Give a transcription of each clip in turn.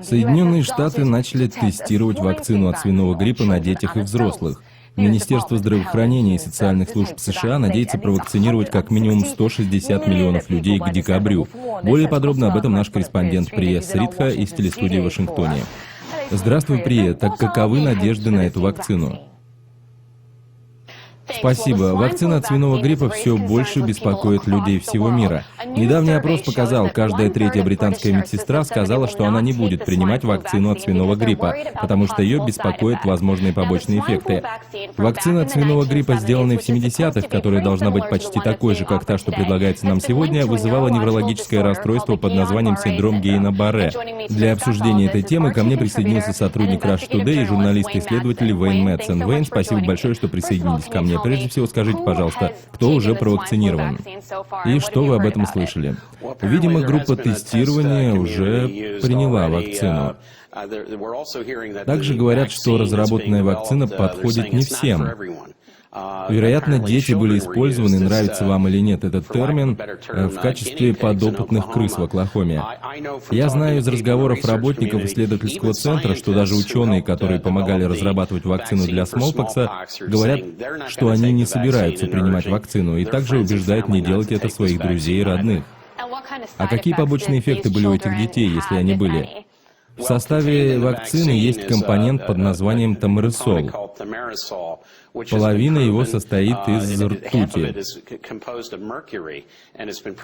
Соединенные Штаты начали тестировать вакцину от свиного гриппа на детях и взрослых. Министерство здравоохранения и социальных служб США надеется провакцинировать как минимум 160 миллионов людей к декабрю. Более подробно об этом наш корреспондент Прия Сридха из телестудии в Вашингтоне. Здравствуй, Прия. Так каковы надежды на эту вакцину? Спасибо. Вакцина от свиного гриппа все больше беспокоит людей всего мира. Недавний опрос показал, каждая третья британская медсестра сказала, что она не будет принимать вакцину от свиного гриппа, потому что ее беспокоят возможные побочные эффекты. Вакцина от свиного гриппа, сделанная в 70-х, которая должна быть почти такой же, как та, что предлагается нам сегодня, вызывала неврологическое расстройство под названием синдром Гейна-Барре. Для обсуждения этой темы ко мне присоединился сотрудник Russia Today и журналист-исследователь Вейн Мэтсон. Вейн, спасибо большое, что присоединились ко мне. Прежде всего, скажите, пожалуйста, кто уже провакцинирован? И что вы об этом слышали? Видимо, группа тестирования уже приняла вакцину. Также говорят, что разработанная вакцина подходит не всем. Вероятно, дети были использованы, нравится вам или нет этот термин, в качестве подопытных крыс в Оклахоме. Я знаю из разговоров работников исследовательского центра, что даже ученые, которые помогали разрабатывать вакцину для смолпокса, говорят, что они не собираются принимать вакцину, и также убеждают не делать это своих друзей и родных. А какие побочные эффекты были у этих детей, если они были? В составе вакцины есть компонент под названием тамеросол. Половина его состоит из ртути.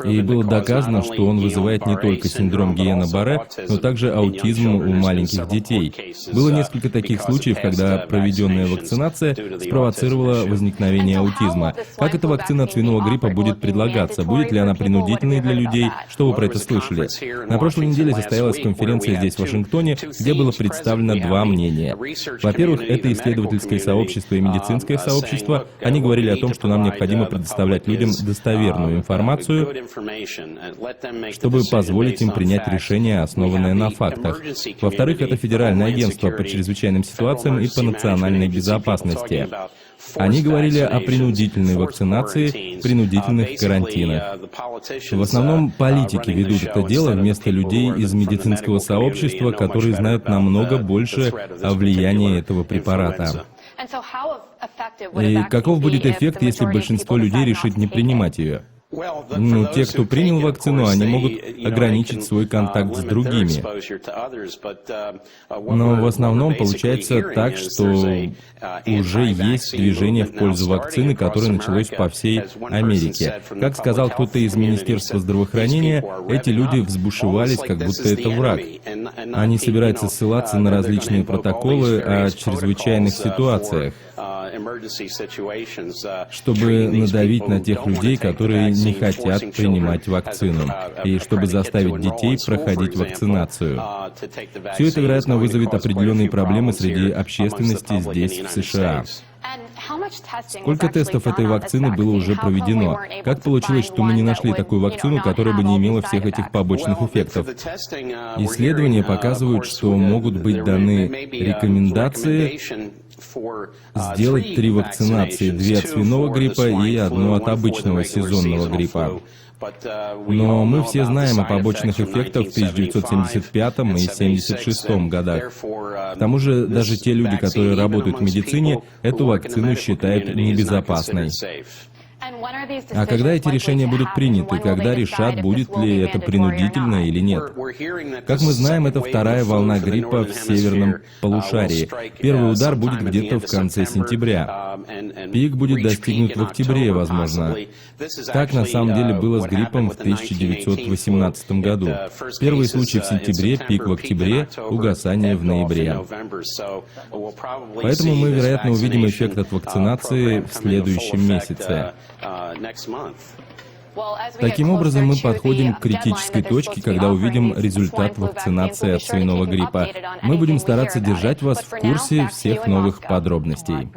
И было доказано, что он вызывает не только синдром Гейна-Барре, но также аутизм у маленьких детей. Было несколько таких случаев, когда проведенная вакцинация спровоцировала возникновение аутизма. Как эта вакцина от свиного гриппа будет предлагаться? Будет ли она принудительной для людей? Что вы про это слышали? На прошлой неделе состоялась конференция здесь, в Вашингтоне, где было представлено два мнения. Во-первых, это исследовательское сообщество и медицинское сообщество. Они говорили о том, что нам необходимо предоставлять людям достоверную информацию, чтобы позволить им принять решение, основанное на фактах. Во-вторых, это Федеральное агентство по чрезвычайным ситуациям и по национальной безопасности. Они говорили о принудительной вакцинации, принудительных карантинах. В основном политики ведут это дело вместо людей из медицинского сообщества, которые знают намного больше о влиянии этого препарата. И каков будет эффект, если большинство людей решит не принимать ее? Те, кто принял вакцину, они могут ограничить свой контакт с другими. Но в основном получается так, что уже есть движение в пользу вакцины, которое началось по всей Америке. Как сказал кто-то из Министерства здравоохранения, эти люди взбушевались, как будто это враг. Они собираются ссылаться на различные протоколы о чрезвычайных ситуациях, чтобы надавить на тех людей, которые не хотят принимать вакцину, и чтобы заставить детей проходить вакцинацию. Все это, вероятно, вызовет определенные проблемы среди общественности здесь, в США. Сколько тестов этой вакцины было уже проведено? Как получилось, что мы не нашли такую вакцину, которая бы не имела всех этих побочных эффектов? Исследования показывают, что могут быть даны рекомендации сделать 3 вакцинации, 2 от свиного гриппа и 1 от обычного сезонного гриппа. Но мы все знаем о побочных эффектах в 1975 и 1976 годах. К тому же, даже те люди, которые работают в медицине, эту вакцину считают небезопасной. А когда эти решения будут приняты, когда решат, будет ли это принудительно или нет? Как мы знаем, это вторая волна гриппа в северном полушарии. Первый удар будет где-то в конце сентября. Пик будет достигнут в октябре, возможно. Так на самом деле было с гриппом в 1918 году. Первый случай в сентябре, пик в октябре, угасание в ноябре. Поэтому мы, вероятно, увидим эффект от вакцинации в следующем месяце. Таким образом, мы подходим к критической точке, когда увидим результат вакцинации от свиного гриппа. Мы будем стараться держать вас в курсе всех новых подробностей.